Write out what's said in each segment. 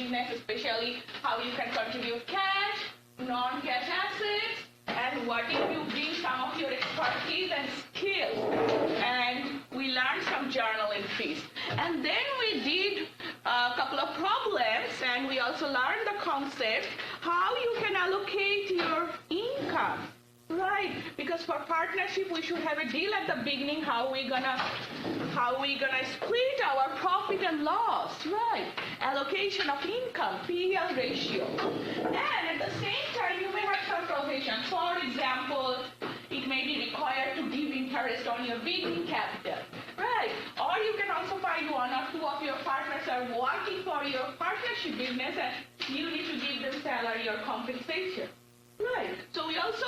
business, especially how you can contribute cash, non-cash assets, and what if you bring some of your expertise and skills. And we learned some journal entries. And then we did a couple of problems, and we also learned the concept how you can allocate your income. Right, because for partnership we should have a deal at the beginning how we gonna split our profit and loss. Right, allocation of income, PL ratio. And at the same time you may have some provision. For example, it may be required to give interest on your beginning capital. Right, or you can also find one or two of your partners are working for your partnership business and you need to give them salary or compensation. Right, so we also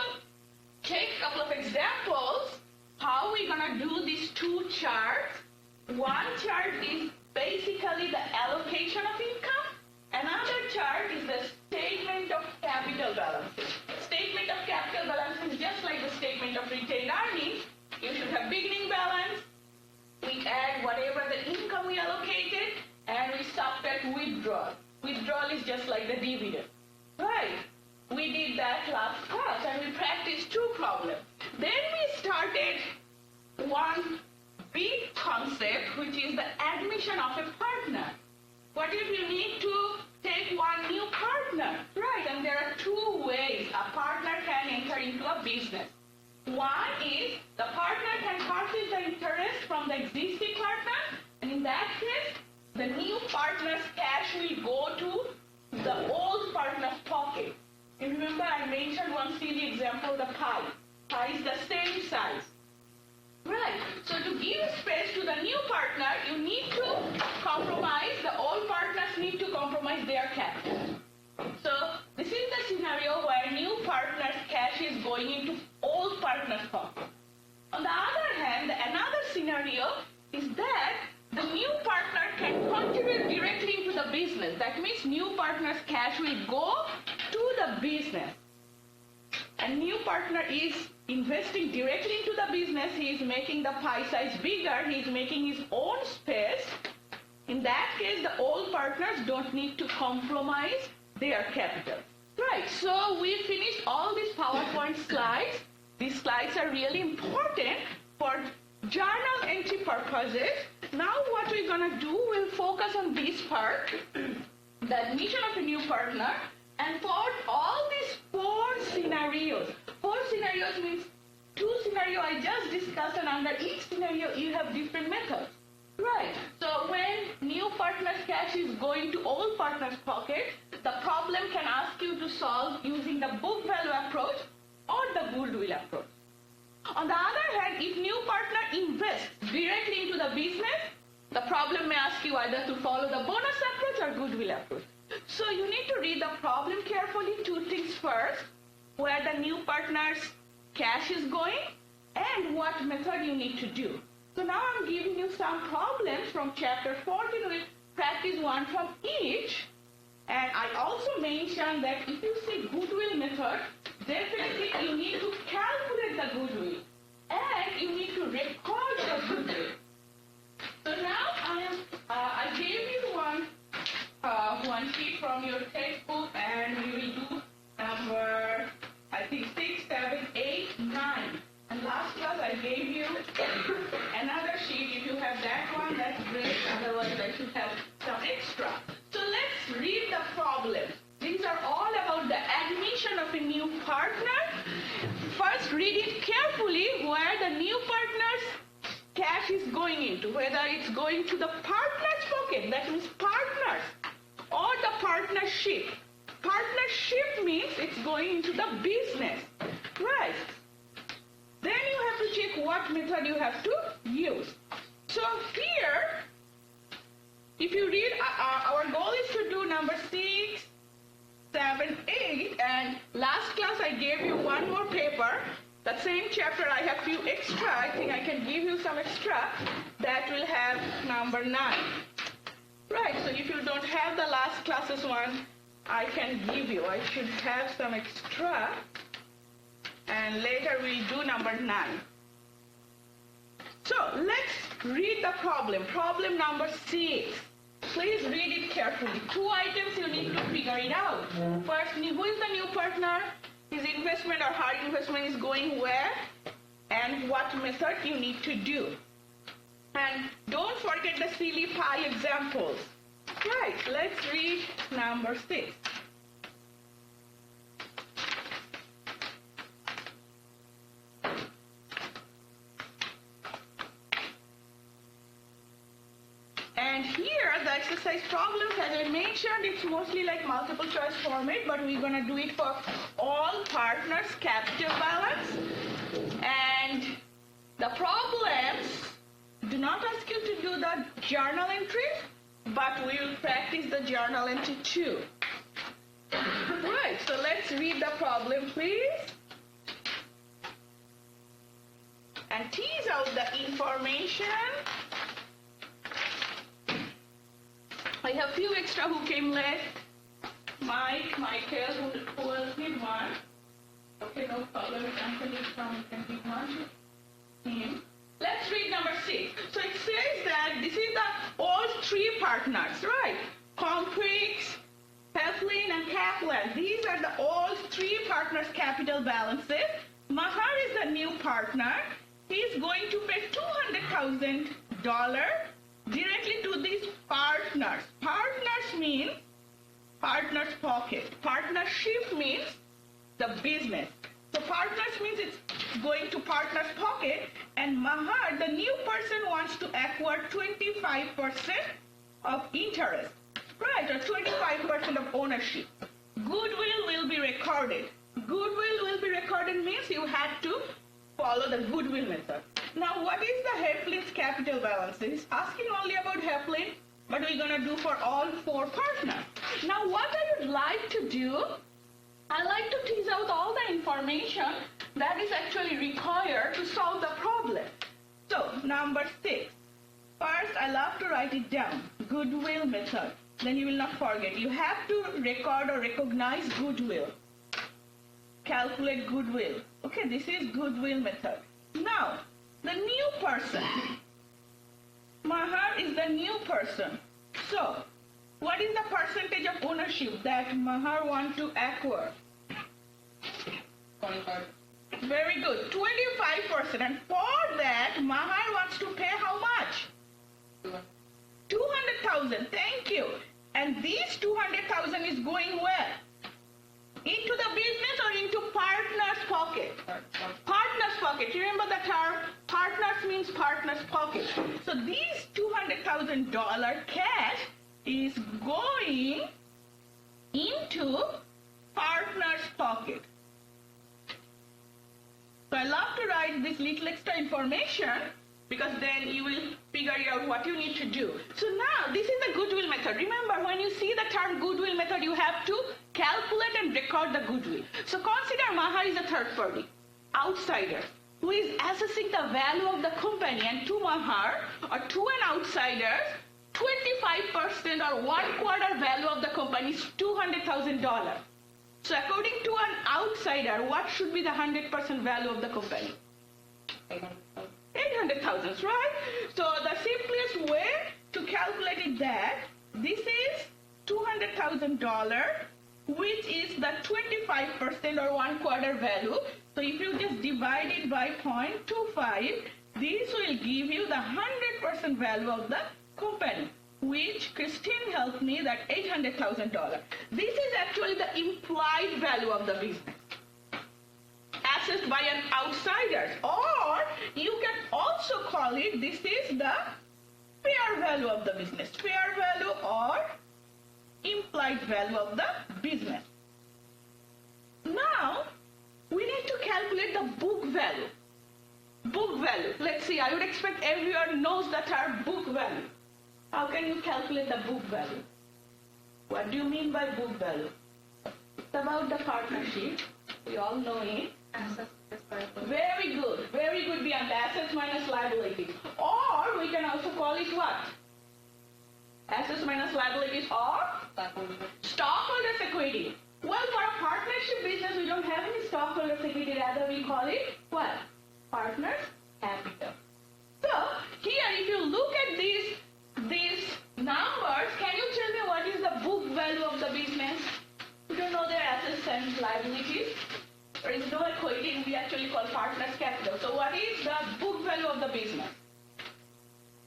take a couple of examples how we're going to do these two charts. One chart is basically the allocation of income. Another chart is the statement of capital balances. Statement of capital balance is just like the statement of retained earnings. You should have beginning balance. We add whatever the income we allocated and we subtract withdrawal. Withdrawal is just like the dividend. Right. We did that last class and we practiced two problems. Then we started one big concept which is the admission of a partner. What if you need to take one new partner? Right, and there are two ways a partner can enter into a business. One is the partner can purchase the interest from the existing partner, and in that case the new partner's cash will go to the old partner's pocket. You remember I mentioned one silly example, the pie. Pie is the same size. Right. So to give space to the new partner, you need to compromise. The old partners need to compromise their capital. So this is the scenario where new partner's cash is going into old partner's pocket. On the other hand, another scenario is that the new partner can contribute directly into the business. That means new partner's cash will go to the business. A new partner is investing directly into the business. He is making the pie size bigger. He is making his own space. In that case, the old partners don't need to compromise their capital. Right, so we finished all these PowerPoint slides. These slides are really important for journal entry purposes. Now what we're going to do, we'll focus on this part, the admission of a new partner, and for all these four scenarios. Four scenarios means two scenarios I just discussed, and under each scenario you have different methods. Right, so when new partner's cash is going to old partner's pocket, the problem can ask you to solve using the book value approach or the goodwill approach. On the other hand, if new partner invests directly into the business, the problem may ask you either to follow the bonus approach or goodwill approach. So you need to read the problem carefully. Two things first, where the new partner's cash is going and what method you need to do. So now I'm giving you some problems from chapter 14. We'll practice one from each. And I also mentioned that if you see goodwill method, definitely you need to calculate the goodwill and you need to record the goodwill. So now I gave you one sheet from your textbook, and we will do number, I think, 6, 7, 8, 9. And last class I gave you another sheet. If you have that one, that's great. Otherwise I should have some extra. So let's read the problem. These are all about the admission of a new partner. First, read it carefully where the new partner's cash is going into, whether it's going to the partner's pocket, that means partners, or the partnership. Partnership means it's going into the business. Right. Then you have to check what method you have to use. So here, if you read, our goal is to do number 6, 7, 8, and last class I gave you one more paper. The same chapter I have few extra. I think I can give you some extra that will have number 9. Right, so if you don't have the last class's one, I can give you. I should have some extra. And later we'll do number 9. So let's read the problem. Problem number 6. Please read it carefully. 2 items you need to figure it out. First, who is the new partner? His investment or her investment is going where? And what method you need to do. And don't forget the silly pie examples. Right, let's read number 6. And here, the exercise problems, as I mentioned, it's mostly like multiple choice format, but we're going to do it for all partners' capital balance. And the problems do not ask you to do the journal entry, but we will practice the journal entry too. Right, so let's read the problem, please. And tease out the information. I have few extra who came late. Mike, Michael, who else need one? Okay, no problem. Anthony can give one to him. Let's read number 6. So it says that this is the all 3 partners, right? Comprix, Heflin, and Kaplan. These are the all 3 partners' capital balances. Mahar is the new partner. He is going to pay $200,000 directly to these partners. Partners means partner's pocket. Partnership means the business. So partners means it's going to partner's pocket, and Mahar, the new person, wants to acquire 25% of interest, right, or 25% of ownership. Goodwill will be recorded. Goodwill will be recorded means you have to follow the goodwill method. Now, what is the Heflin's capital balance? It's asking only about Heflin, but we're going to do for all 4 partners. Now, what I would like to do, I like to tease out all the information that is actually required to solve the problem. So, number 6. First, I love to write it down. Goodwill method. Then you will not forget. You have to record or recognize goodwill. Calculate goodwill. Okay, this is goodwill method. Now, the new person. Mahar is the new person. So, what is the percentage of ownership that Mahar wants to acquire? 25. Very good, 25%. And for that, Mahar wants to pay how much? 200,000. Thank you. And this 200,000 is going where? Into the business or into partner's pocket? Partner's pocket. Remember the term partners means partner's pocket. So these $200,000 cash is going into partner's pocket. So I love to write this little extra information because then you will figure out what you need to do. So now this is the goodwill method. Remember, when you see the term goodwill method, you have to calculate and record the goodwill. So consider Mahar is a third party, outsider, who is assessing the value of the company, and to Mahar or to an outsider, 25% or 1/4 value of the company is $200,000. So according to an outsider, what should be the 100% value of the company? 800,000, right? So the simplest way to calculate it that this is $200,000, which is the 25% or 1/4 value. So if you just divide it by 0.25, this will give you the 100% value of the company, which Christine helped me, that $800,000. This is actually the implied value of the business, assessed by an outsider. Or you can also call it, this is the fair value of the business. Fair value or implied value of the business. Now, we need to calculate the book value. Book value. Let's see, I would expect everyone knows the term book value. How can you calculate the book value? What do you mean by book value? It's about the partnership. We all know it. Assets minus liabilities. Very good. Very good, beyond assets minus liabilities. Or we can also call it what? Assets minus liabilities or stockholders' equity. Well, for a partnership business, we don't have any stockholders' equity. Rather, we call it what? Partners' capital. So, here, if you look at these numbers, can liabilities. There is no equity, we actually call partner's capital. So what is the book value of the business?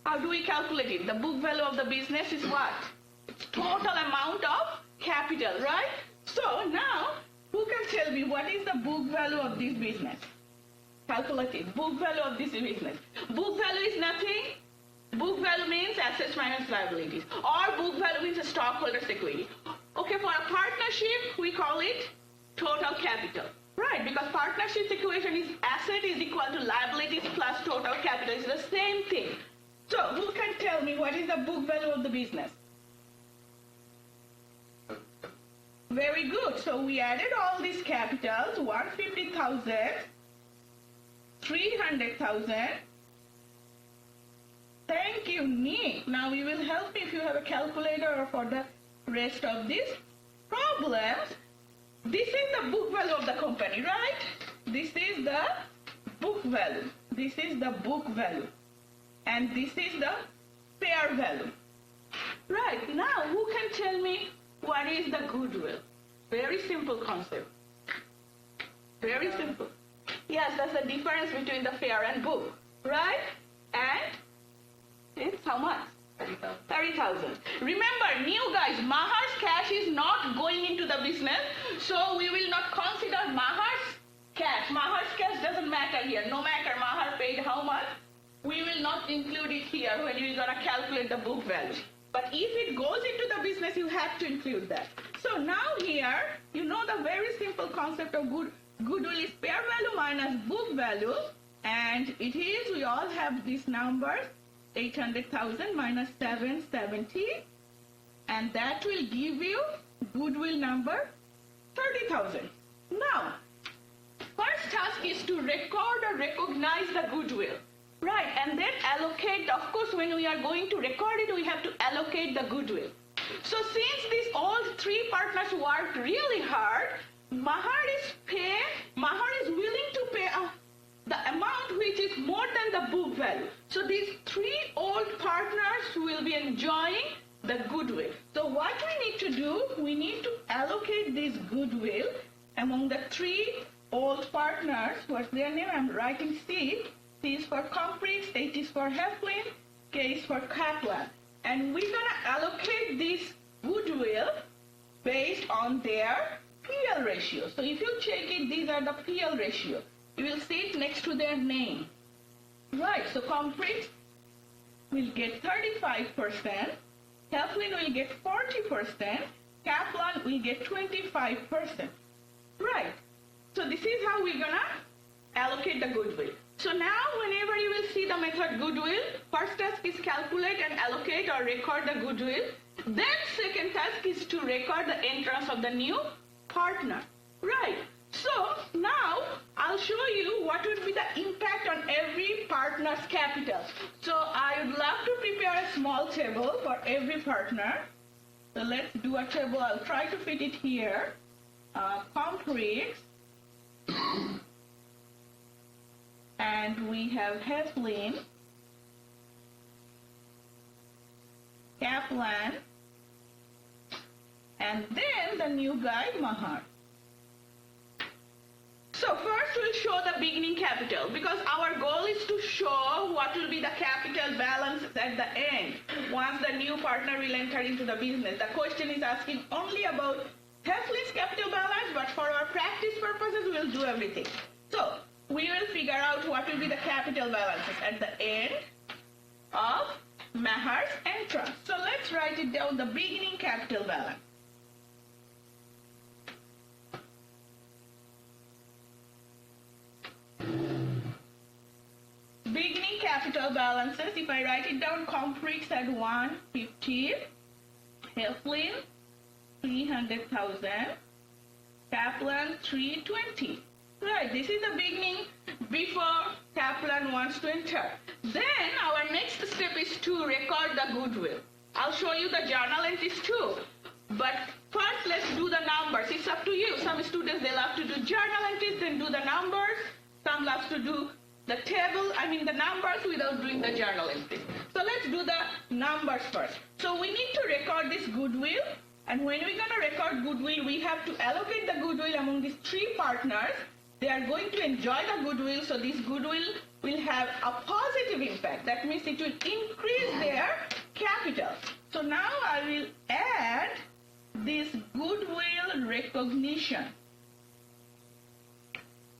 How do we calculate it? The book value of the business is what? It's total amount of capital, right? So now, who can tell me what is the book value of this business? Calculate it. Book value of this business. Book value is nothing. Book value means assets minus liabilities. Or book value means a stockholder's equity. Okay, for a partnership, we call it total capital. Right, because partnership's equation is asset is equal to liabilities plus total capital. It's the same thing. So, who can tell me what is the book value of the business? Very good. So, we added all these capitals, 150,000, 300,000. Thank you, Nick. Now, you will help me if you have a calculator or for the rest of these problems. This is the book value of the company, right? This is the book value. This is the book value. And this is the fair value. Right, now who can tell me what is the goodwill? Very simple concept. Very simple. Yes, that's the difference between the fair and book, right? And it's how much? 30,000. Remember, new guys, Mahar's cash is not going into the business, so we will not consider Mahar's cash. Mahar's cash doesn't matter here. No matter Mahar paid how much, we will not include it here when you're going to calculate the book value. But if it goes into the business, you have to include that. So now here, you know the very simple concept of goodwill is fair value minus book value, and it is, we all have these numbers, 800,000 minus 770, and that will give you goodwill number 30,000. Now, first task is to record or recognize the goodwill. Right, and then allocate, of course, when we are going to record it, we have to allocate the goodwill. So since these all three partners worked really hard, Mahar is willing to pay the amount which is more than the book value. So these three old partners will be enjoying the goodwill. So what we need to do, we need to allocate this goodwill among the three old partners. What's their name? I'm writing C. C is for Comprix, H is for Heflin, K is for Kaplan. And we're going to allocate this goodwill based on their PL ratio. So if you check it, these are the PL ratio. You will see it next to their name. Right, so Comprix will get 35%, Heflin will get 40%, Kaplan will get 25%. Right, so this is how we're going to allocate the goodwill. So now whenever you will see the method goodwill, first task is calculate and allocate or record the goodwill. Then second task is to record the entrance of the new partner. Right. So now I'll show you what would be the impact on every partner's capital. So I would love to prepare a small table for every partner. So let's do a table. I'll try to fit it here. Comprix. And we have Heflin, Kaplan, and then the new guy, Mahar. So first we'll show the beginning capital, because our goal is to show what will be the capital balance at the end once the new partner will enter into the business. The question is asking only about Heflin's capital balance, but for our practice purposes, we'll do everything. So we will figure out what will be the capital balances at the end of Mahar's entrance. So let's write it down, the beginning capital balance. Beginning capital balances, if I write it down, Comprix at 150, Heflin 300,000, Kaplan 320. Right, this is the beginning before Kaplan wants to enter. Then our next step is to record the goodwill. I'll show you the journal entries too. But first let's do the numbers. It's up to you. Some students, they love to do journal entries, then do the numbers. Some love to do the the numbers without doing the journal entries. So let's do the numbers first. So we need to record this goodwill And when we're going to record goodwill, we have to allocate the goodwill among these three partners. They are going to enjoy the goodwill, so this goodwill will have a positive impact. That means it will increase their capital. So now I will add this goodwill recognition.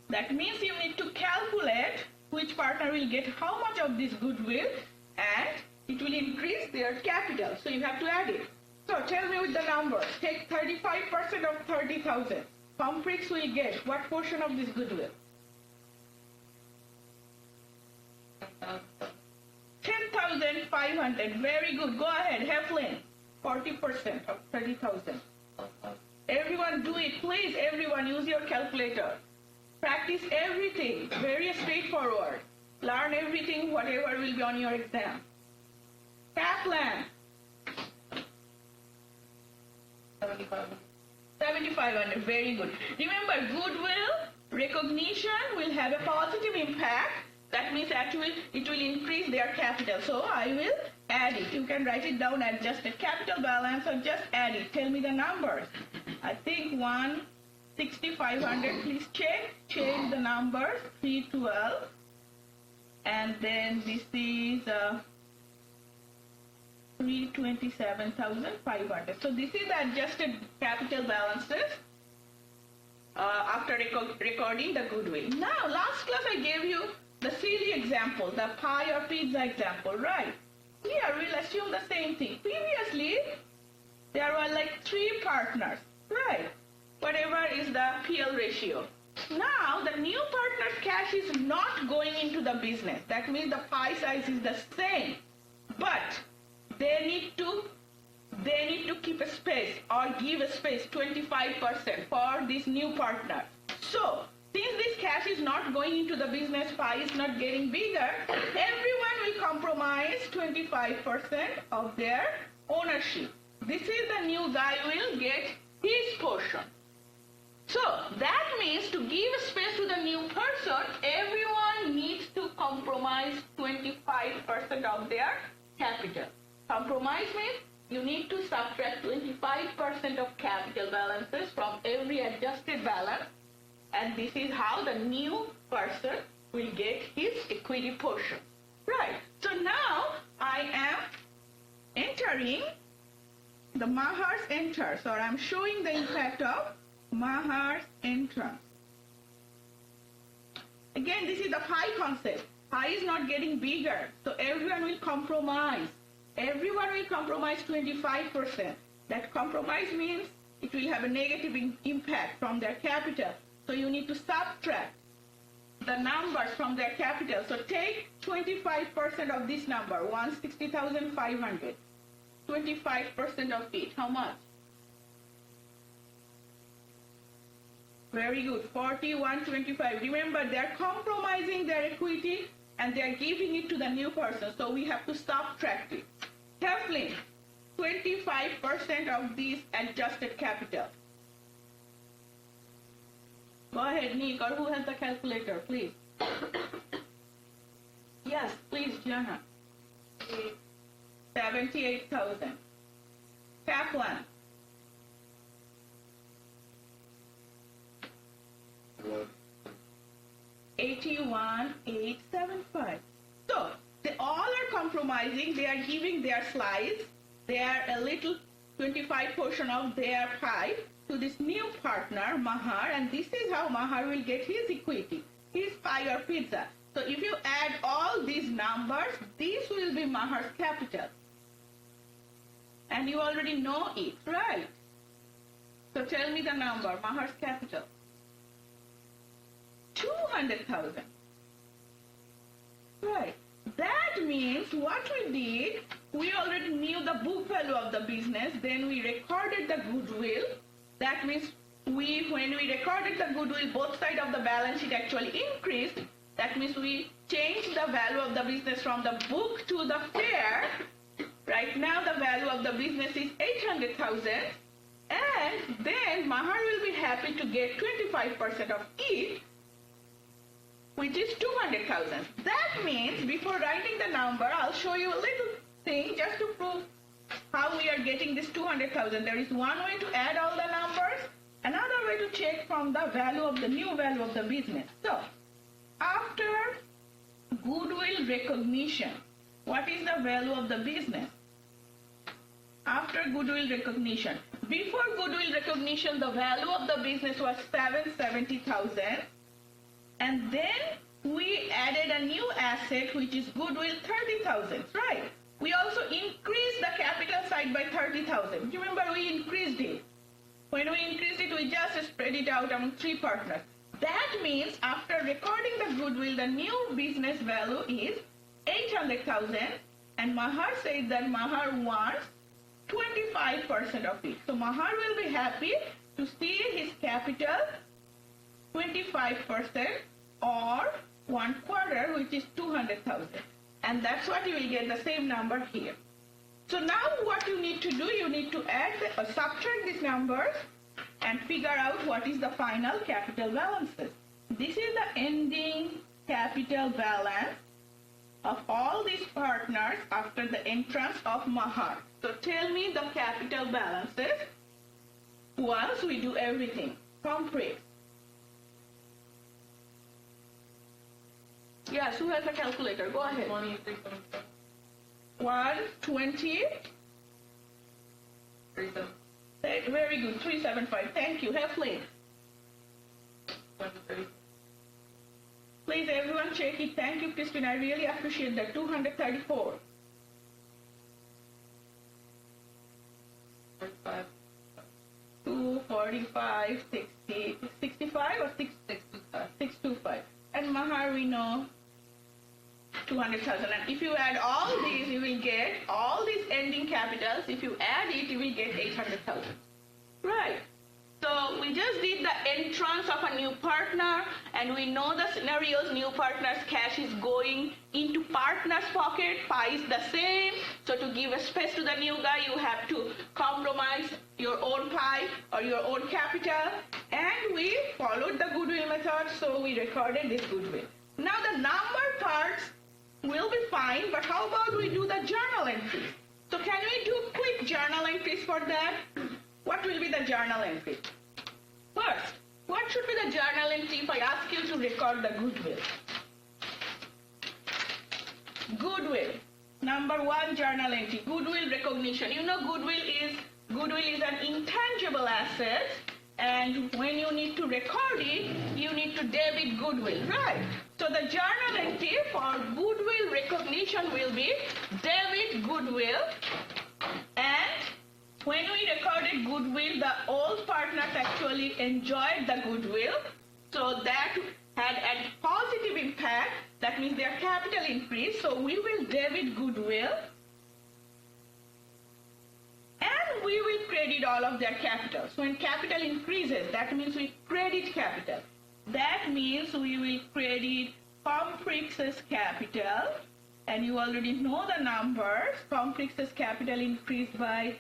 That means you need to calculate which partner will get how much of this goodwill, and it will increase their capital. So you have to add it. So tell me with the numbers. Take 35% of 30,000. Pomfrix will get what portion of this goodwill? 10,500. Very good. Go ahead. Heflin. 40% of 30,000. Everyone do it. Please, everyone, use your calculator. Practice everything. Very straightforward. Learn everything, whatever will be on your exam. Kaplan. 7,500. Very good. Remember, goodwill recognition will have a positive impact. That means actually it will increase their capital. So I will add it. You can write it down as just a capital balance or just add it. Tell me the numbers. I think 1,6,500. Please check. Change the numbers. 312. And then this is 327,500. So this is the adjusted capital balances after recording the goodwill. Now, last class I gave you the silly example, the pie or pizza example, right? Here we'll assume the same thing. Previously, there were like three partners, right? Whatever is the PL ratio. Now, the new partner's cash is not going into the business. That means the pie size is the same. But they need to keep a space or give a space, 25% for this new partner. So, since this cash is not going into the business, pie is not getting bigger, everyone will compromise 25% of their ownership. This is the new guy will get his portion. So, that means to give space to the new person, everyone needs to compromise 25% of their capital. Compromise means you need to subtract 25% of capital balances from every adjusted balance, and this is how the new person will get his equity portion. Right. So now I am entering the Mahar's entrance, or I'm showing the impact of Mahar's entrance. Again, this is the pie concept. Pie is not getting bigger, so everyone will compromise. Everyone will compromise 25%. That compromise means it will have a negative impact from their capital. So you need to subtract the numbers from their capital. So take 25% of this number, 160,500. 25% of it, how much? Very good, 4125. Remember, they are compromising their equity and they are giving it to the new person. So we have to subtract it. Heflin, 25% of this adjusted capital. Go ahead, Nick, or who has the calculator, please. Yes, please, Jana. 78,000. Kaplan. 81,875. So they all are compromising. They are giving their slice. They are a little 25 portion of their pie to this new partner, Mahar, and this is how Mahar will get his equity, his pie or pizza. So if you add all these numbers, this will be Mahar's capital. And you already know it, right? So tell me the number, Mahar's capital. 200,000. Right. That means what we did, we already knew the book value of the business, then we recorded the goodwill. That means when we recorded the goodwill, both sides of the balance sheet actually increased. That means we changed the value of the business from the book to the fair. Right now the value of the business is 800,000. And then Mahar will be happy to get 25% of it, which is 200,000. That means before writing the number, I'll show you a little thing just to prove how we are getting getting this 200,000, there is one way to add all the numbers, another way to check from the value of the new value of the business. So, after goodwill recognition, what is the value of the business? After goodwill recognition. Before goodwill recognition, the value of the business was 770,000, and then we added a new asset which is goodwill 30,000, right? We also increased the capital side by 30,000. Remember, we increased it. When we increased it, we just spread it out among three partners. That means after recording the goodwill, the new business value is 800,000, and Mahar said that Mahar wants 25% of it. So Mahar will be happy to see his capital 25% or 1/4, which is 200,000. And that's what you will get, the same number here. So now what you need to do, you need to subtract these numbers and figure out what is the final capital balances. This is the ending capital balance of all these partners after the entrance of Mahar. So tell me the capital balances once we do everything. Complete. Yes, who has a calculator? Go ahead. 120. 37. Very good. 375. Thank you. Heflin. 130. Please, everyone, check it. Thank you, Christine. I really appreciate that. 234. 45. 245, 60, 65 or 625. 625. And Mahar, we know 200,000. And if you add all these, you will get all these ending capitals. If you add it, you will get 800,000. Right. So we just did the entrance of a new partner, and we know the scenarios. New partner's cash is going into partner's pocket. Pie is the same. So to give a space to the new guy, you have to compromise your own pie or your own capital. And we followed the goodwill method, so we recorded this goodwill. Now the number parts will be fine, but how about we do the journal entries? So can we do quick journal entries for that? What will be the journal entry? First, what should be the journal entry if I ask you to record the goodwill? Goodwill. Number 1 journal entry, goodwill recognition. You know goodwill is an intangible asset, and when you need to record it, you need to debit goodwill, right? So the journal entry for goodwill recognition will be debit goodwill, and when we recorded goodwill, the old partners actually enjoyed the goodwill, so that had a positive impact. That means their capital increased, so we will debit goodwill, and we will credit all of their capital. So when capital increases, that means we credit capital. That means we will credit Comprix's capital, and you already know the numbers. Comprix's capital increased by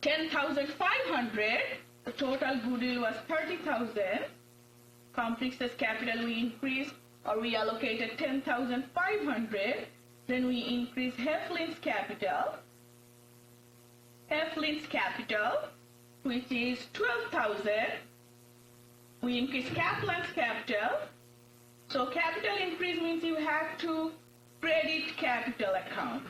10,500. The total goodwill was 30,000. Comprix's capital we increased, or we allocated 10,500. Then we increased Heflin's capital. Heflin's capital, which is 12,000. We increased Kaplan's capital. So capital increase means you have to credit capital account,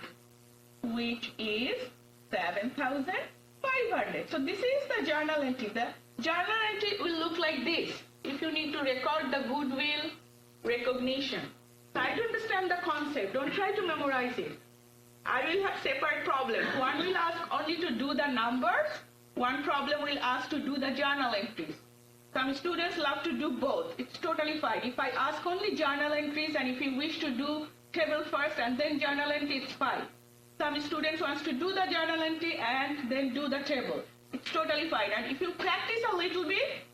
which is 7,500. So this is the journal entry. The journal entry will look like this if you need to record the goodwill recognition. Try to understand the concept. Don't try to memorize it. I will have separate problems. One will ask only to do the numbers. One problem will ask to do the journal entries. Some students love to do both. It's totally fine. If I ask only journal entries, and if you wish to do table first and then journal entry, it's fine. Some students want to do the journal entry and then do the table. It's totally fine. And if you practice a little bit,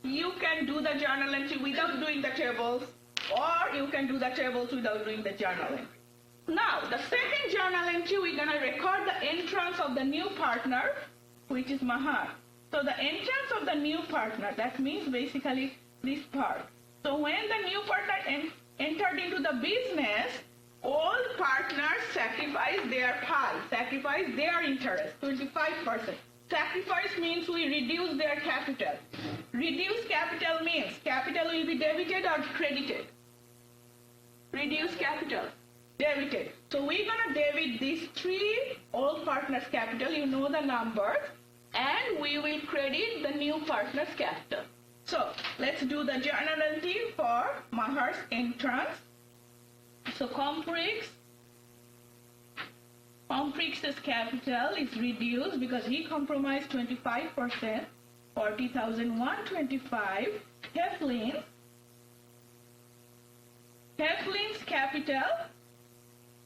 you can do the journal entry without doing the tables, or you can do the tables without doing the journal entry. Now, the second journal entry, we're going to record the entrance of the new partner, which is Mahar. So the entrance of the new partner, that means basically this part. So when the new partner entered into the business, all partners sacrificed their pie, sacrifice their interest, 25%. Sacrifice means we reduce their capital. Reduce capital means capital will be debited or credited. Reduce capital, debited. So we're going to debit these three old partners' capital, you know the numbers, and we will credit the new partner's capital. So let's do the journal entry for Mahar's entrance. So Comprix's capital is reduced because he compromised 25%, 40,125. Heflin's capital,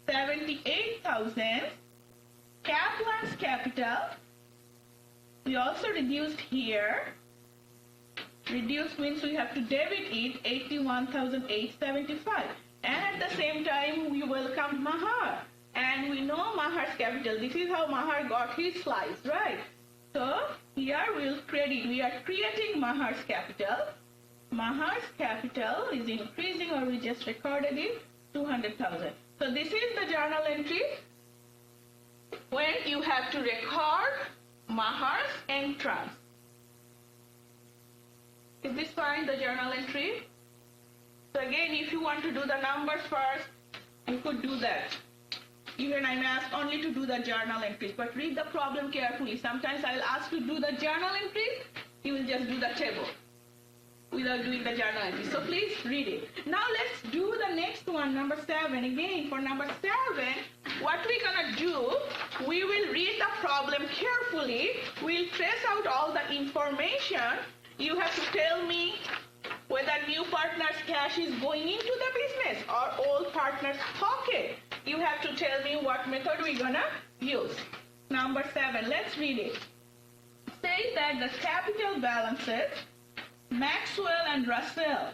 78,000. Kaplan's capital, we also reduced here. Reduced means we have to debit it, 81,875. And at the same time, we welcomed Mahar. And we know Mahar's capital. This is how Mahar got his slice, right? So here we'll credit. We are creating Mahar's capital. Mahar's capital is increasing, or we just recorded it, 200,000. So this is the journal entry when you have to record Mahar's entrance. Is this fine, the journal entry? So again, if you want to do the numbers first, you could do that. Even I'm asked only to do the journal entries, but read the problem carefully. Sometimes I'll ask you to do the journal entries, you will just do the table without doing the journal entries. So please read it. Now let's do the next one, number 7. Again, for number 7, what we're gonna do, we will read the problem carefully. We'll trace out all the information. You have to tell me whether new partner's cash is going into the business or old partner's pocket. You have to tell me what method we're gonna use. Number 7, let's read it. Say that the capital balances, Maxwell and Russell,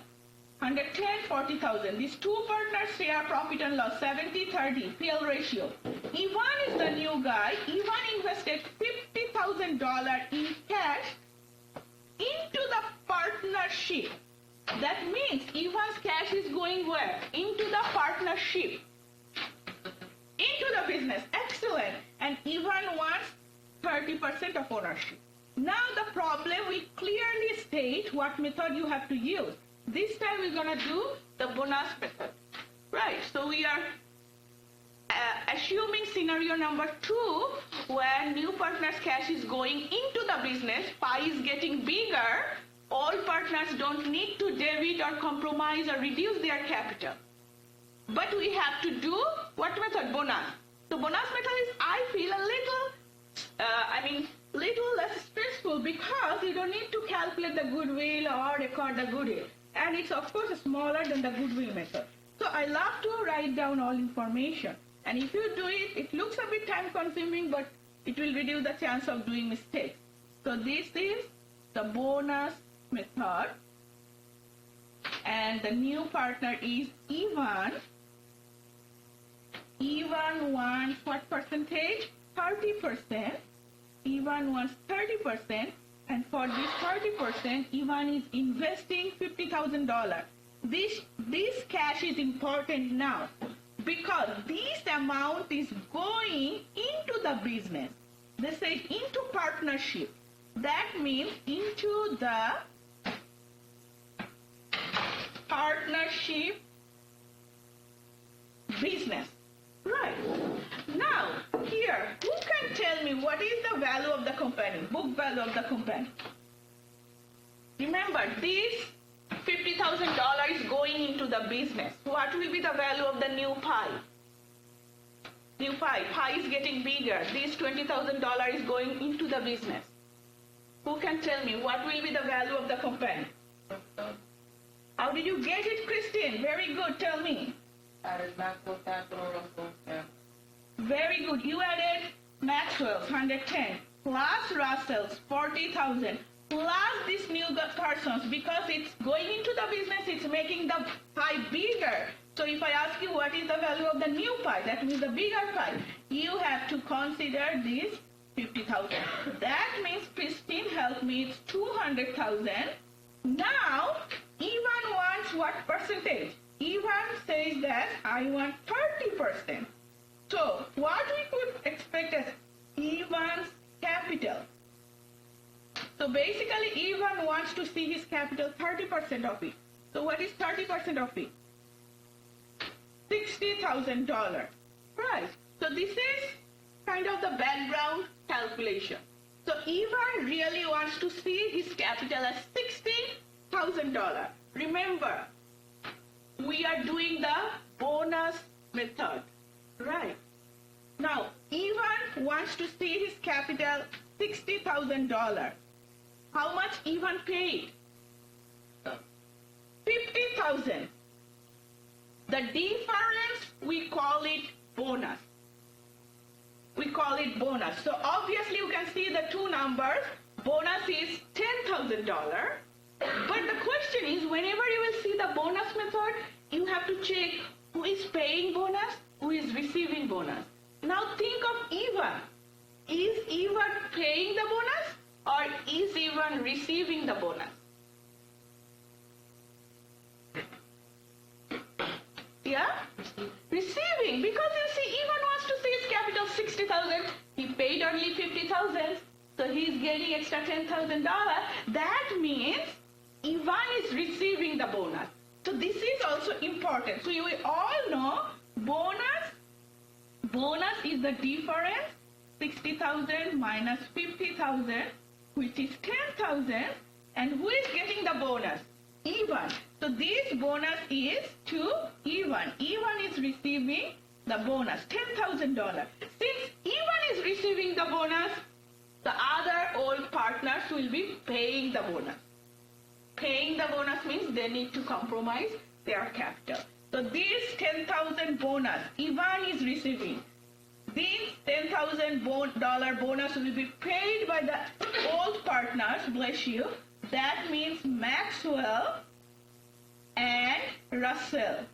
110, 40,000. These two partners share profit and loss, 70-30, PL ratio. Ivan is the new guy. Ivan invested $50,000 in cash into the partnership. That means Ivan's cash is going where? Into the partnership. Into the business. Excellent. And Ivan wants 30% of ownership. Now the problem, we clearly state what method you have to use. This time we're going to do the bonus method. Right. So we are assuming scenario number 2, where new partner's cash is going into the business, pie is getting bigger, all partners don't need to debit or compromise or reduce their capital. But we have to do what method? Bonus. So bonus method is, I feel a little less stressful because you don't need to calculate the goodwill or record the goodwill. And it's of course smaller than the goodwill method. So I love to write down all information. And if you do it, it looks a bit time consuming, but it will reduce the chance of doing mistakes. So this is the bonus method. And the new partner is Ivan. Ivan wants what percentage? 30%. Ivan wants 30%. And for this 30%, Ivan is investing $50,000. This cash is important now because this amount is going into the business. They say into partnership. That means into the partnership business. Right. Now, here, who can tell me what is the value of the company, book value of the company? Remember, this $50,000 is going into the business. What will be the value of the new pie? New pie. Pie is getting bigger. This $20,000 is going into the business. Who can tell me what will be the value of the company? How did you get it, Christine? Very good. Tell me. Added Maxwell capital, Russell. Yeah. Very good. You added Maxwell's 110 plus Russell's 40,000 plus this new person's, because it's going into the business, it's making the pie bigger. So if I ask you what is the value of the new pie, that means the bigger pie, you have to consider this 50,000. That means Christine helped me, it's 200,000. Now, Ivan wants what percentage? Ivan says that I want 30%. So what we could expect Ivan wants to see his capital 30% of it. So what is 30% of it? $60,000. Right. So this is kind of the background calculation. So Ivan really wants to see his capital as $60,000. Remember, we are doing the bonus method. Right. Now, Ivan wants to see his capital $60,000. How much Ivan paid? $50,000. The difference, we call it bonus. We call it bonus. So obviously you can see the two numbers. Bonus is $10,000. But the question is, whenever you will see the bonus method, you have to check who is paying bonus, who is receiving bonus. Now think of Ivan. Is Ivan paying the bonus or is Ivan receiving the bonus? Yeah? Receiving, because you see, Ivan wants to see his capital 60,000. He paid only 50,000, so he's getting extra $10,000. That means Ivan is receiving the bonus. So this is also important. So you will all know bonus is the difference, 60,000 minus 50,000, which is 10,000. And who is getting the bonus? Ivan. So this bonus is to Ivan. Ivan is receiving the bonus, $10,000. Since Ivan is receiving the bonus, the other old partners will be paying the bonus. Paying the bonus means they need to compromise their capital. So this $10,000 bonus Ivan is receiving. This $10,000 bonus will be paid by the old partners, bless you. That means Maxwell and Russell.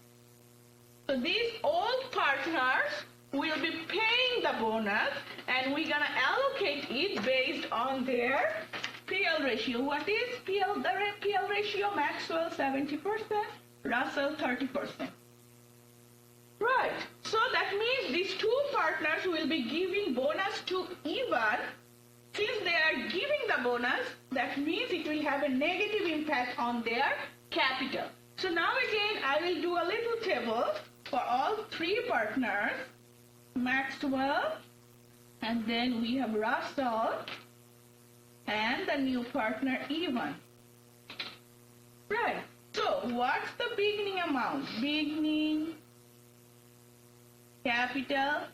So these old partners will be paying the bonus, and we're going to allocate it based on their PL ratio. What is PL? The PL ratio? Maxwell 70%, Russell 30%. Right. So that means these two partners will be giving bonus to Ivan. Since they are giving the bonus, that means it will have a negative impact on their capital. So now again, I will do a little table for all three partners, Maxwell, and then we have Russell, and the new partner, Ivan. Right. So what's the beginning amount? Beginning capital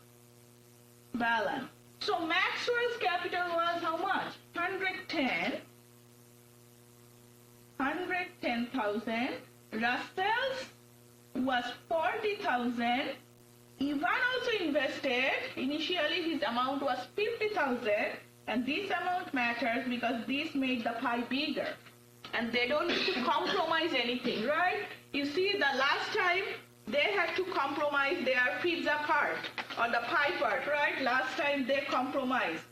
balance. So Maxwell's capital was how much? 110,000. Russell's was 40,000. Ivan also invested. Initially his amount was 50,000, and this amount matters because this made the pie bigger. And they don't need to compromise anything, right? You see, the last time they had to compromise their pizza part or the pie part, right? Last time they compromised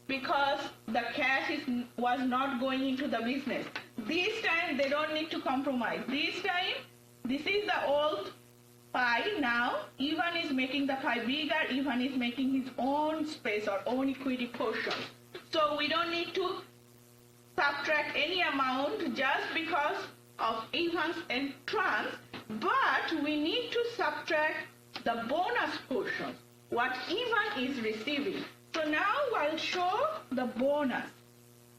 because the cash was not going into the business. This time they don't need to compromise. This time, this is the old pie. Now Ivan is making the pie bigger. Ivan is making his own space or own equity portion. So we don't need to subtract any amount just because of Ivan's entrance, but we need to subtract the bonus portion, what Ivan is receiving. So now I'll show the bonus.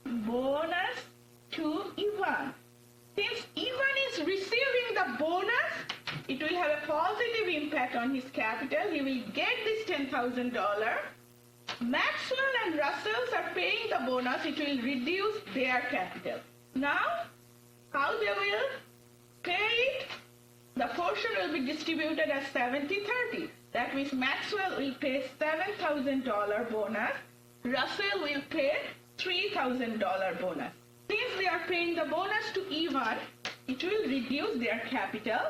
Bonus to Ivan. Since Ivan is receiving the bonus, it will have a positive impact on his capital. He will get this $10,000. Maxwell and Russell are paying the bonus. It will reduce their capital. Now, how they will pay it? The portion will be distributed as 70-30. That means Maxwell will pay $7,000 bonus. Russell will pay $3,000 bonus. Since they are paying the bonus to Ivan, it will reduce their capital.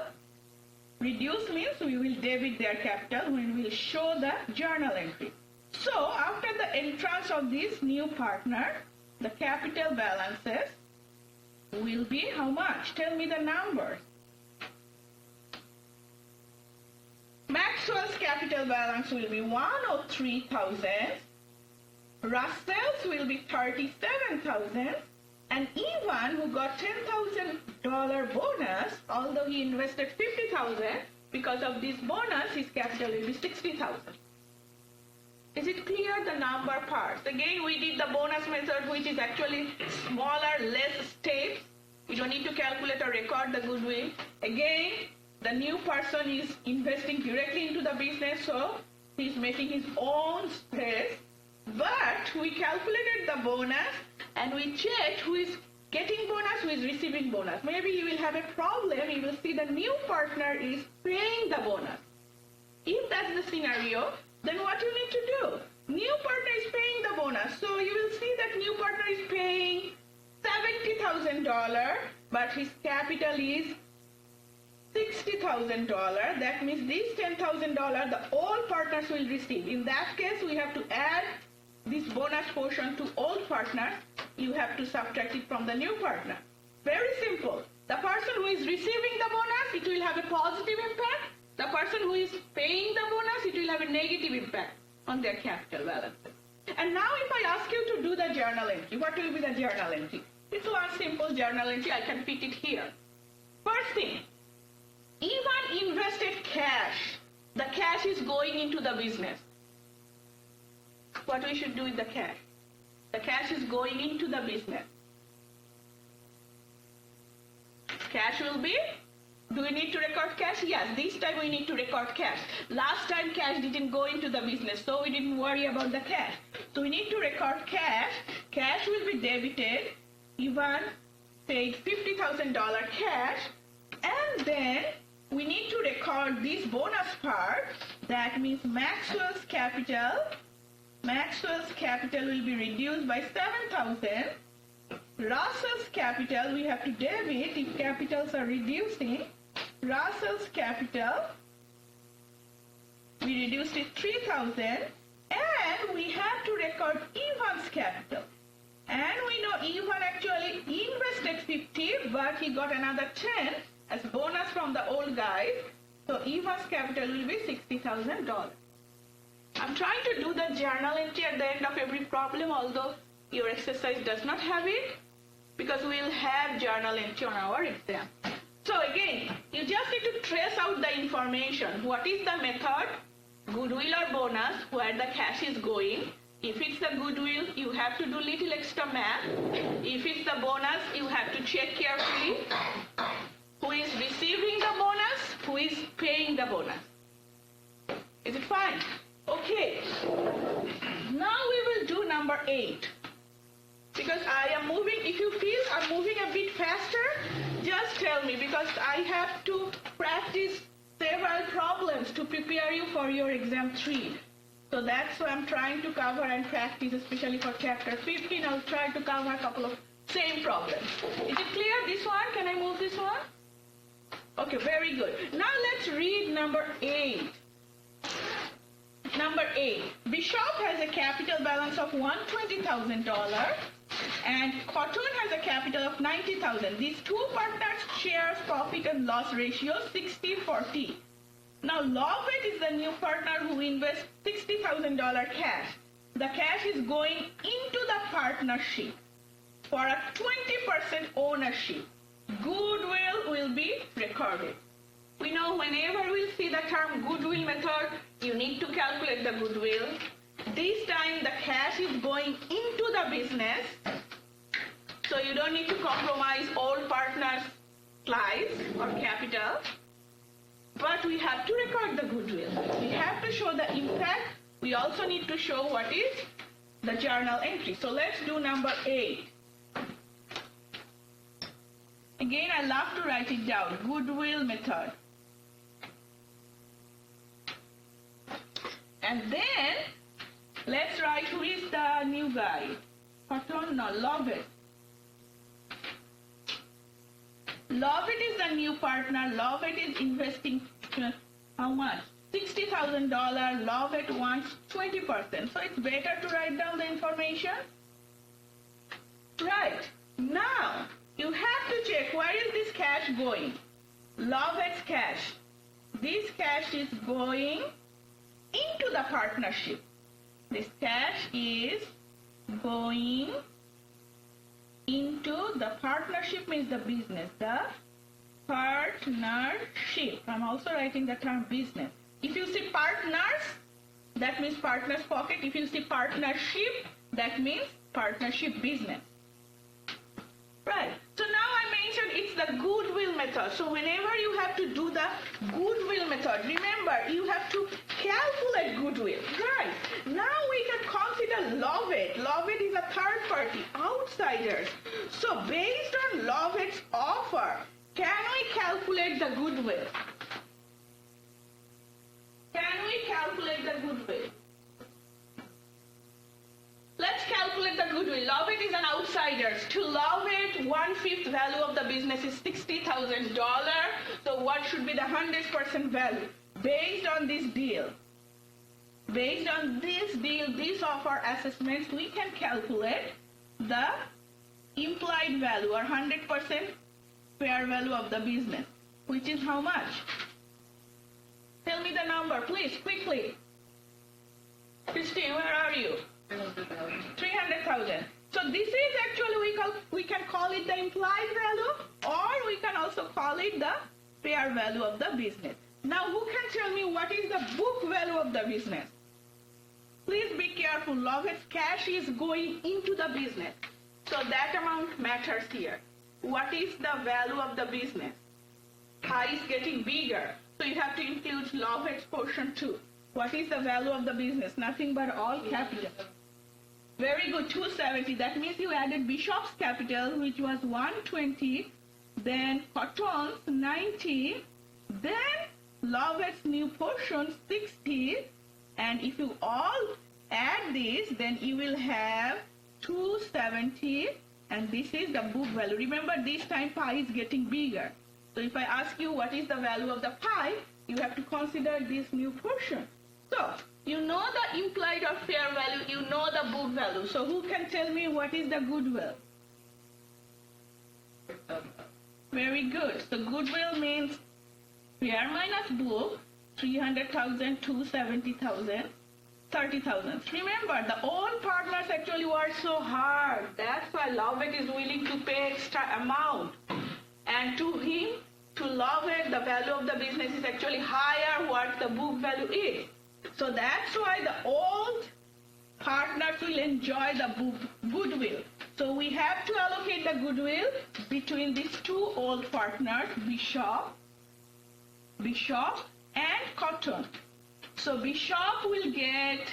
Reduce means we will debit their capital when we will show the journal entry. So after the entrance of this new partner, the capital balances will be how much? Tell me the numbers. Maxwell's capital balance will be 103,000. Russell's will be 37,000. And Ivan, who got $10,000 bonus, although he invested $50,000, because of this bonus, his capital will be $60,000. Is it clear, the number parts? Again, we did the bonus method, which is actually smaller, less steps. You don't need to calculate or record the goodwill. Again, the new person is investing directly into the business, so he's making his own spread. But we calculated the bonus and we checked who is getting bonus, who is receiving bonus. Maybe you will have a problem. You will see the new partner is paying the bonus. If that's the scenario, then what you need to do? New partner is paying the bonus. So you will see that new partner is paying $70,000, but his capital is $60,000. That means these $10,000, the all partners will receive. In that case, we have to add this bonus portion to all partners. You have to subtract it from the new partner. Very simple. The person who is receiving the bonus, it will have a positive impact. The person who is paying the bonus, it will have a negative impact on their capital balance. And now if I ask you to do the journal entry, what will be the journal entry? It's one simple journal entry. I can fit it here. First thing, Ivan invested cash. The cash is going into the business. What we should do with the cash? The cash is going into the business. Cash will be, do we need to record cash? Yes, this time we need to record cash. Last time cash didn't go into the business, so we didn't worry about the cash. So we need to record cash. Cash will be debited. Ivan paid $50,000 cash, and then we need to record this bonus part. That means Maxwell's capital. Maxwell's capital will be reduced by 7,000. Russell's capital we have to debit if capitals are reducing. Russell's capital, we reduced it 3,000, and we have to record Ivan's capital. And we know Ivan actually invested 50, but he got another 10 as bonus from the old guys. So Ivan's capital will be $60,000. I'm trying to do the journal entry at the end of every problem, although your exercise does not have it, because we will have journal entry on our exam. So again, you just need to trace out the information. What is the method? Goodwill or bonus, where the cash is going. If it's the goodwill, you have to do little extra math. If it's the bonus, you have to check carefully who is receiving the bonus, who is paying the bonus. Is it fine? Okay. Now we will do number 8. Because I am moving, if you feel I'm moving a bit faster, just tell me, because I have to practice several problems to prepare you for your exam 3. So that's what I'm trying to cover and practice, especially for chapter 15. I'll try to cover a couple of same problems. Is it clear, this one? Can I move this one? Okay, very good. Now let's read number 8. Number 8. Bishop has a capital balance of $120,000 and Cotton has a capital of $90,000. These two partners share profit and loss ratio 60-40. Now Lovett is the new partner who invests $60,000 cash. The cash is going into the partnership for a 20% ownership. Goodwill will be recorded. We know whenever we see the term goodwill method, you need to calculate the goodwill. This time the cash is going into the business, so you don't need to compromise all partners' lives or capital. But we have to record the goodwill. We have to show the impact. We also need to show what is the journal entry. So let's do number 8. Again, I love to write it down. Goodwill method. And then, let's write who is the new guy. Cotton, no, Lovett. Lovett is the new partner. Lovett is investing how much? $60,000. Lovett wants 20%. So it's better to write down the information. Right. Now, you have to check where is this cash going. Lovett's cash. This cash is going into the partnership. This cash is going into the partnership means the business. The partnership. I'm also writing the term business. If you see partners, that means partner's pocket. If you see partnership, that means partnership business. Right. So now I mentioned it's the goodwill method. So whenever you have to do the goodwill method, remember you have to calculate goodwill. Right. Now we can consider Lovett. Lovett is a third party, outsiders. So based on Lovett's offer, can we calculate the goodwill? Can we calculate the goodwill? Let's calculate the goodwill. Lovett is an outsider. To Lovett, 1/5 value of the business is $60,000. So what should be the 100% value? Based on this deal, this offer assessments, we can calculate the implied value or 100% fair value of the business, which is how much? Tell me the number, please, quickly. Christine, where are you? 300,000. So this is actually, we can call it the implied value, or we can also call it the fair value of the business. Now, who can tell me what is the book value of the business? Please be careful. Lovett's cash is going into the business. So that amount matters here. What is the value of the business? Pie is getting bigger. So you have to include Lovett's portion too. What is the value of the business? Nothing but all capital. Very good, 270. That means you added Bishop's capital, which was 120, then Cotton's 90, then Lovett's new portion 60, and if you all add this, then you will have 270, and this is the book value. Remember, this time pie is getting bigger. So if I ask you what is the value of the pie, you have to consider this new portion. So you know the implied or fair value, you know the book value. So who can tell me what is the goodwill? Very good. So goodwill means fair minus book, 300,000, 270,000, 30,000. Remember, the old partners actually worked so hard. That's why Lovett is willing to pay extra amount. And to him, to Lovett, the value of the business is actually higher what the book value is. So that's why the old partners will enjoy the goodwill. So we have to allocate the goodwill between these two old partners, Bishop and Cotton. So Bishop will get,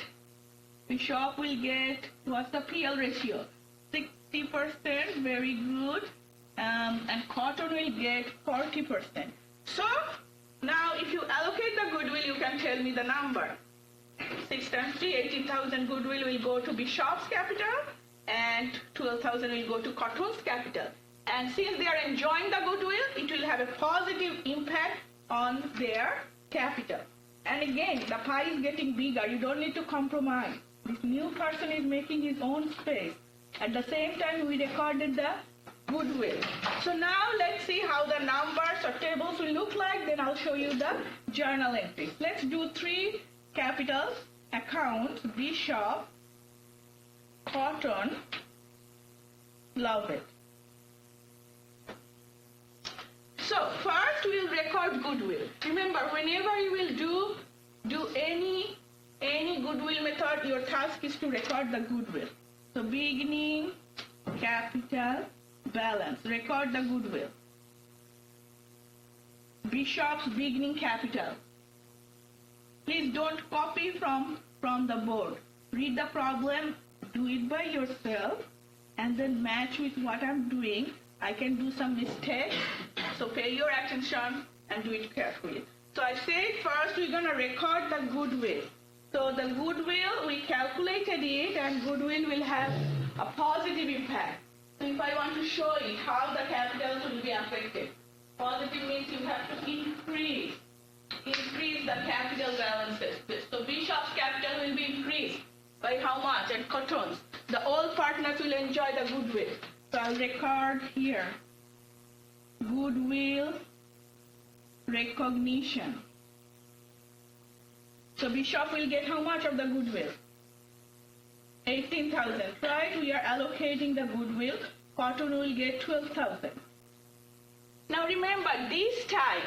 what's the PL ratio? 60%, very good. And Cotton will get 40%. So now if you allocate the goodwill, you can tell me the number. 6 times 3, 18,000 goodwill will go to Bishop's capital, and 12,000 will go to Cotton's capital. And since they are enjoying the goodwill, it will have a positive impact on their capital. And again, the pie is getting bigger. You don't need to compromise. This new person is making his own space. At the same time, we recorded the goodwill. So now let's see how the numbers or tables will look like. Then I'll show you the journal entries. Let's do 3 capital accounts: Bishop, Cotton, Lovett. So first we'll record goodwill. Remember, whenever you will do any goodwill method, your task is to record the goodwill. So beginning capital balance, record the goodwill. Bishop's beginning capital. Please don't copy from the board. Read the problem, do it by yourself, and then match with what I'm doing. I can do some mistakes, so pay your attention and do it carefully. So I said first we're going to record the goodwill. So the goodwill, we calculated it, and goodwill will have a positive impact. So if I want to show it how the capitals will be affected, positive means you have to increase the capital balances. So Bishop's capital will be increased by how much? And Cotton's. The old partners will enjoy the goodwill. So I'll record here. Goodwill recognition. So Bishop will get how much of the goodwill? 18,000, right? We are allocating the goodwill cotton will get 12,000. Now remember, this time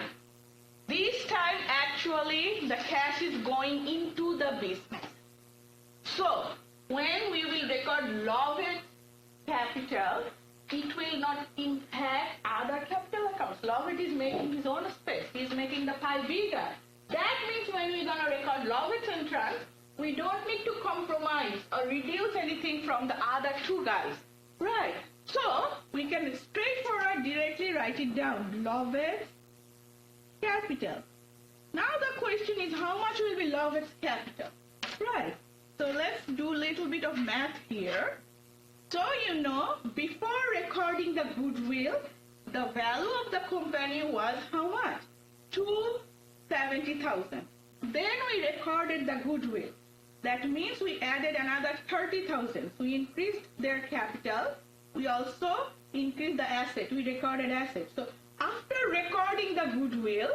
actually the cash is going into the business. So when we will record Lovett capital, it will not impact other capital accounts. Lovett is making his own space. He is making the pie bigger. That means when we're going to record Lovett's entrance, we don't need to compromise or reduce anything from the other two guys. Right. So we can straightforward directly write it down. Lovett's capital. Now the question is, how much will be Lovett's capital? Right. So let's do a little bit of math here. So you know, before recording the goodwill, the value of the company was how much? 270,000. Then we recorded the goodwill. That means we added another 30,000. So we increased their capital. We also increased the asset. We recorded assets. So after recording the goodwill,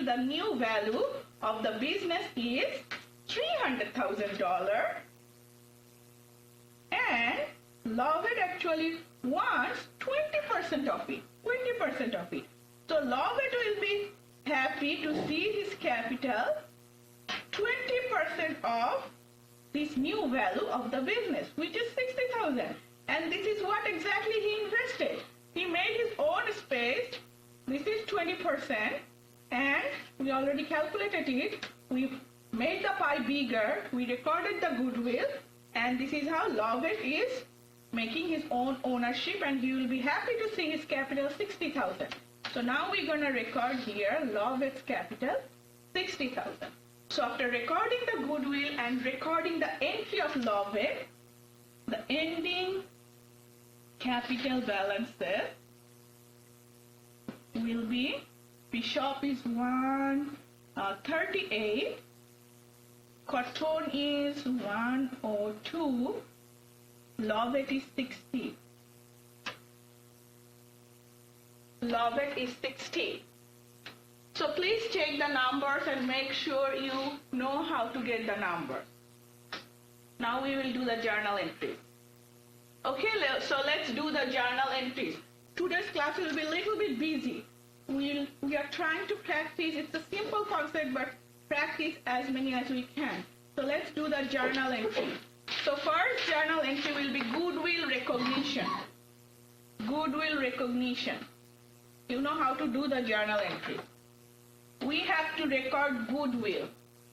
the new value of the business is $300,000. And Lovett actually wants 20% of it. 20% of it. So Lovett will be happy to see his capital 20% of this new value of the business, which is 60,000. And this is what exactly he invested. He made his own space. This is 20%. And we already calculated it. We made the pie bigger. We recorded the goodwill. And this is how Lovett is making his own ownership. And he will be happy to see his capital 60,000. So now we're going to record here Lovett's capital 60,000. So after recording the goodwill and recording the entry of Lovett, the ending capital balances will be, Bishop is 138, Cotton is 102, Lovett is 60. Lovett is 60. So please check the numbers and make sure you know how to get the numbers. Now we will do the journal entries. Okay, so let's do the journal entries. Today's class will be a little bit busy. We are trying to practice. It's a simple concept, but practice as many as we can. So let's do the journal entry. So first journal entry will be goodwill recognition. Goodwill recognition. You know how to do the journal entry. We have to record goodwill.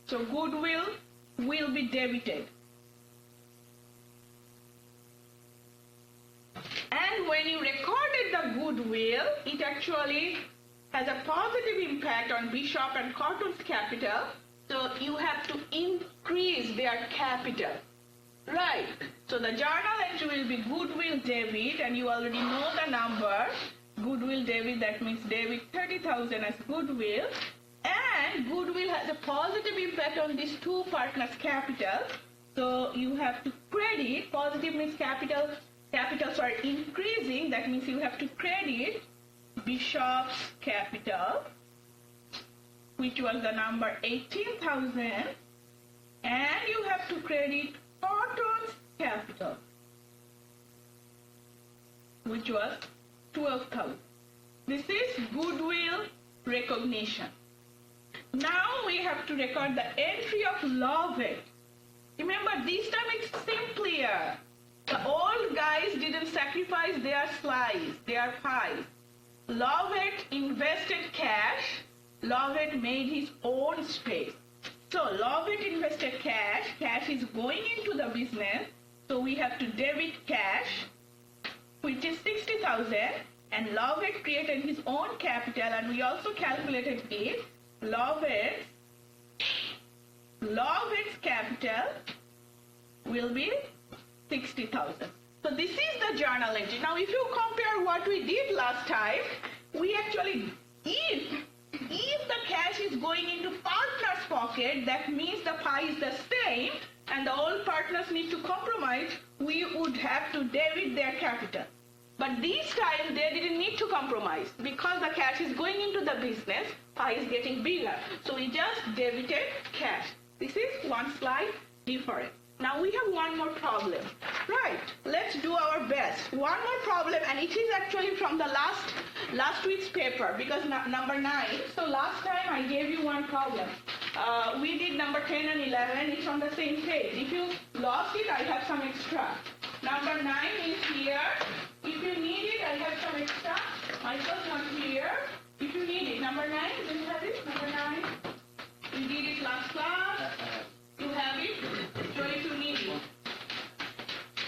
So goodwill will be debited. And when you recorded the goodwill, it actually has a positive impact on Bishop and Cotton's capital. So you have to increase their capital. Right. So the journal entry will be goodwill debit, and you already know the number. Goodwill debit, that means debit 30,000 as goodwill. And goodwill has a positive impact on these two partners' capital. So you have to credit, positive means capitals are increasing, that means you have to credit Bishop's capital, which was the number 18,000, and you have to credit Cotton's capital, which was 12,000. This is goodwill recognition. Now we have to record the entry of Lovett. Remember, this time it's simpler. The old guys didn't sacrifice their slice, their pies. Lovett invested cash. Lovett made his own space. So Lovett invested cash. Cash is going into the business. So we have to debit cash, which is 60,000. And Lovett created his own capital, and we also calculated it. Lovett's capital will be 60,000. So this is the journal entry. Now if you compare what we did last time, we actually, if the cash is going into partner's pocket, that means the pie is the same and the old partners need to compromise, we would have to debit their capital. But this time they didn't need to compromise because the cash is going into the business, pie is getting bigger. So we just debited cash. This is one slide different. Now we have one more problem. Right, let's do our best. One more problem, and it is actually from the last week's paper, because number 9. So last time I gave you one problem. We did number 10 and 11. It's on the same page. If you lost it, I have some extra. Number 9 is here. If you need it, I have some extra. Michael's not here. If you need it, number 9, do you have it? Number 9. We did it last class. You have it. So if you need it.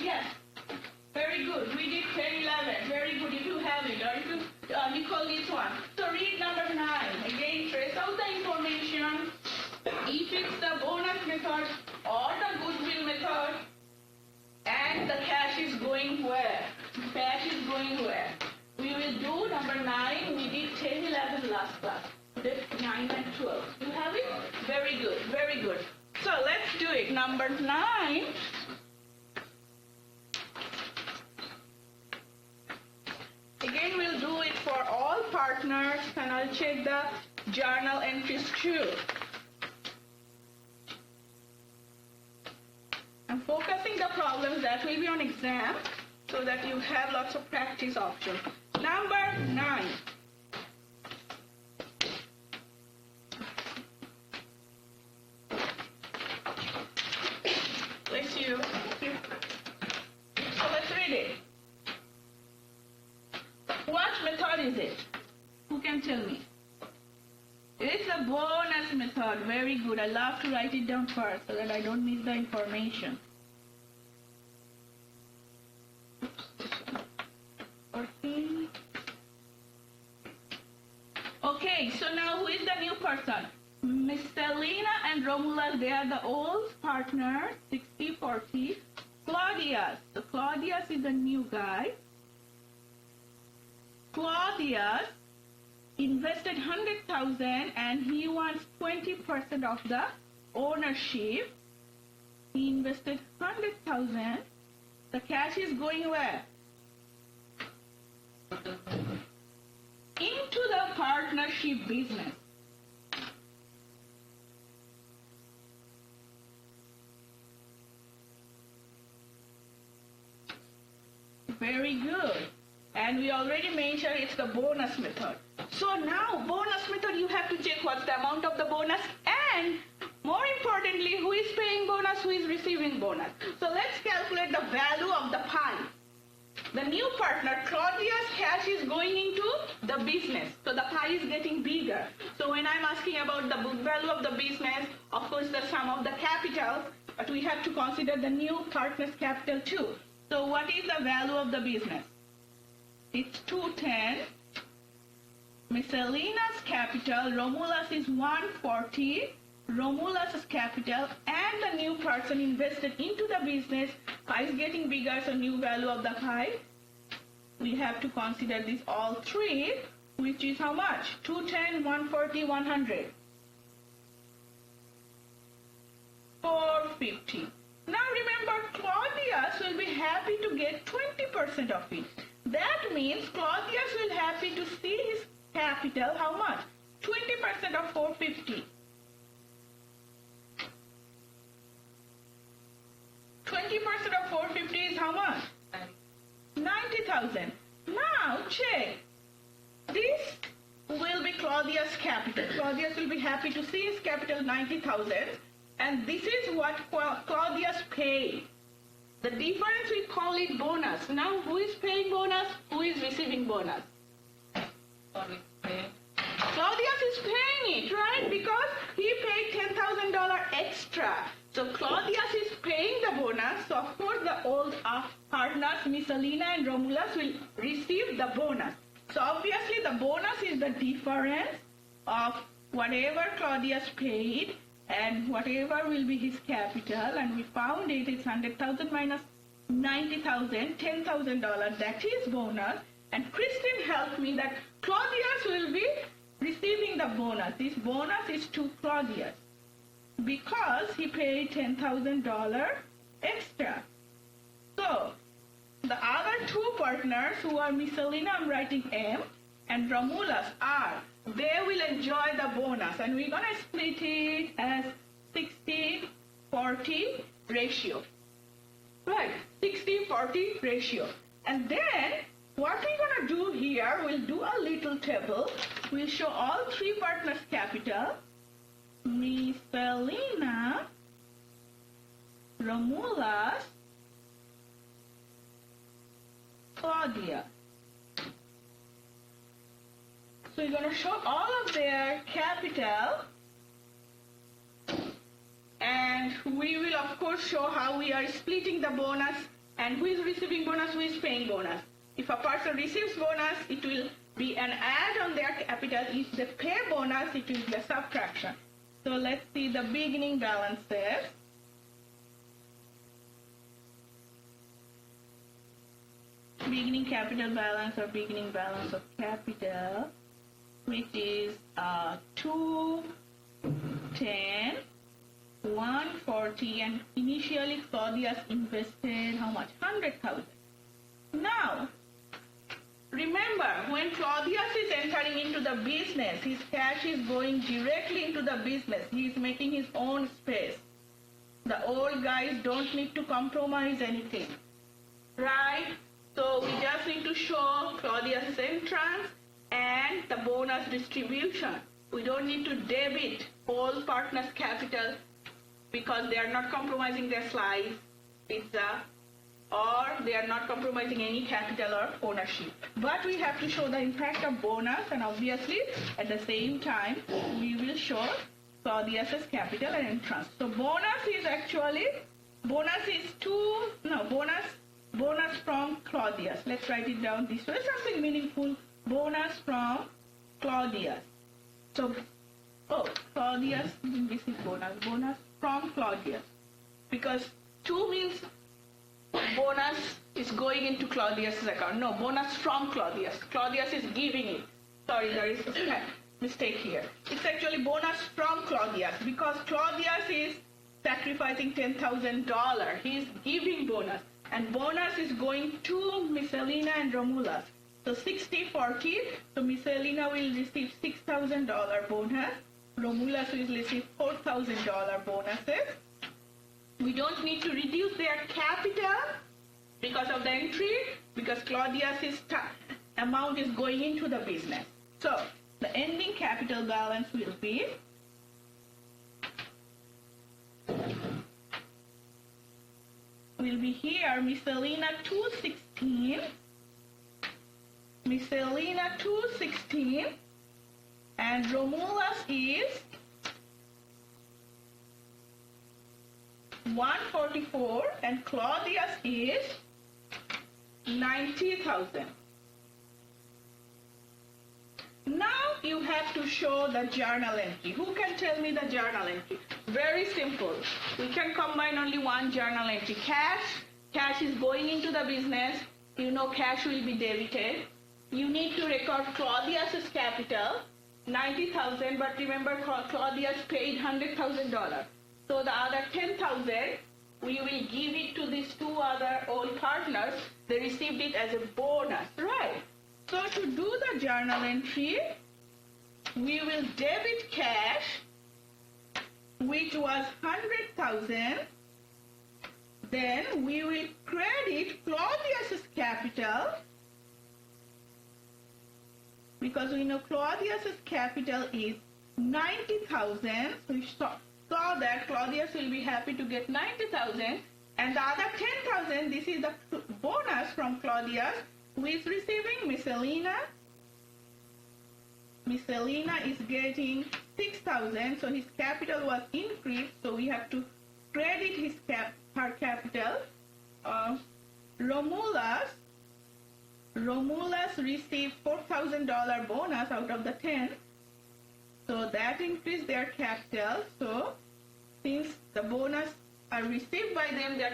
Yes. Very good. We did 10, 11. Very good. If you have it, or if you recall this one. So read number 9. Again, trace out the information. If it's the bonus method or the goodwill method, and the cash is going where? Cash is going where? We will do number 9. We did 10, 11 last class. This 9 and 12. You have it? Very good. Very good. So let's do it. Number 9. Again, we'll do it for all partners, and I'll check the journal entries too. I'm focusing the problems that will be on exam so that you have lots of practice options. Number 9. Bless you. So let's read it. What method is it? Who can tell me? It's a bonus method. Very good. I love to write it down first so that I don't miss the information. Okay, so now who is the new person? Miss Selena and Romulus, they are the old partners, 60-40. Claudius. So Claudius is the new guy. Claudius invested 100,000 and he wants 20% of the ownership. He invested 100,000. The cash is going where? Into the partnership business. Very good. And we already mentioned it's the bonus method. So now, bonus method, you have to check what's the amount of the bonus, and more importantly, who is paying bonus, who is receiving bonus. So let's calculate the value of the pie. The new partner, Claudia's cash is going into the business. So the pie is getting bigger. So when I'm asking about the book value of the business, of course the sum of the capital, but we have to consider the new partner's capital too. So what is the value of the business? It's 210. Miss Selena's capital, Romulus is 140. Romulus's capital and the new person invested into the business. Pie is getting bigger, so new value of the pie. We have to consider these all three, which is how much? 210, 140, 100. 450. Now remember, Claudius will be happy to get 20% of it. That means Claudius will happy to see his capital, how much? 20% of 450. 20% of 450 is how much? 90,000. Now check. This will be Claudius' capital. Claudius will be happy to see his capital 90,000. And this is what Claudius paid. The difference we call it bonus. Now who is paying bonus? Who is receiving bonus? Claudius is paying it, right? Because he paid $10,000 extra. So Claudius is paying the bonus. So of course the old partners, Miss Selena and Romulus, will receive the bonus. So obviously the bonus is the difference of whatever Claudius paid and whatever will be his capital. And we found it is 100,000 minus 90,000, $10,000. That is bonus. And Christine helped me that Claudius will be receiving the bonus. This bonus is to Claudius because he paid $10,000 extra. So the other two partners who are Miss Selena, I'm writing M, and Romulus R, they will enjoy the bonus. And we're going to split it as 60-40 ratio. Right, 60-40 ratio. And then what we're going to do here, we'll do a little table. We'll show all three partners' capital. Miss Felina, Romulus, Claudia. So we're going to show all of their capital, and we will of course show how we are splitting the bonus and who is receiving bonus, who is paying bonus. If a person receives bonus, it will be an add on their capital. If they pay bonus, it will be a subtraction. So let's see the beginning balances. Beginning capital balance or beginning balance of capital, which is 2, 10, 140, and initially Claudius invested how much? 100,000. Now, remember, when Claudius is entering into the business, his cash is going directly into the business. He is making his own space. The old guys don't need to compromise anything, right? So we just need to show Claudius' entrance and the bonus distribution. We don't need to debit all partners' capital because they are not compromising their slice, pizza, or they are not compromising any capital or ownership. But we have to show the impact of bonus, and obviously at the same time we will show Claudius' capital and entrance. So bonus is bonus from Claudius. Let's write it down this way, something meaningful. Bonus from Claudius. So, Claudius, this is bonus from Claudius. Because 2 means bonus is going into Claudius' account. No, bonus from Claudius. Claudius is giving it. Sorry, there is a mistake here. It's actually bonus from Claudius because Claudius is sacrificing $10,000. He is giving bonus. And bonus is going to Miss Elena and Romulus. So 60-40, so Miss Elena will receive $6,000 bonus. Romulus will receive $4,000 bonuses. We don't need to reduce their capital because of the entry, because Claudius' amount is going into the business. So the ending capital balance will be here, Miss Elena 216, and Romulus is 144, and Claudius is 90,000. Now you have to show the journal entry. Who can tell me the journal entry? Very simple. We can combine only one journal entry. Cash is going into the business. You know cash will be debited. You need to record Claudius' capital, 90,000, but remember Claudius paid $100,000. So the other 10,000, we will give it to these two other old partners. They received it as a bonus, right? So to do the journal entry, we will debit cash, which was 100,000. Then we will credit Claudius' capital, because we know Claudius' capital is 90,000. So we saw that Claudius will be happy to get 90,000. And the other 10,000, this is the bonus from Claudius, who is receiving Miss Elena. Miss Elena is getting 6,000, so his capital was increased, so we have to credit her capital. Romulus received $4,000 bonus out of the 10, so that increased their capital. So since the bonus are received by them, their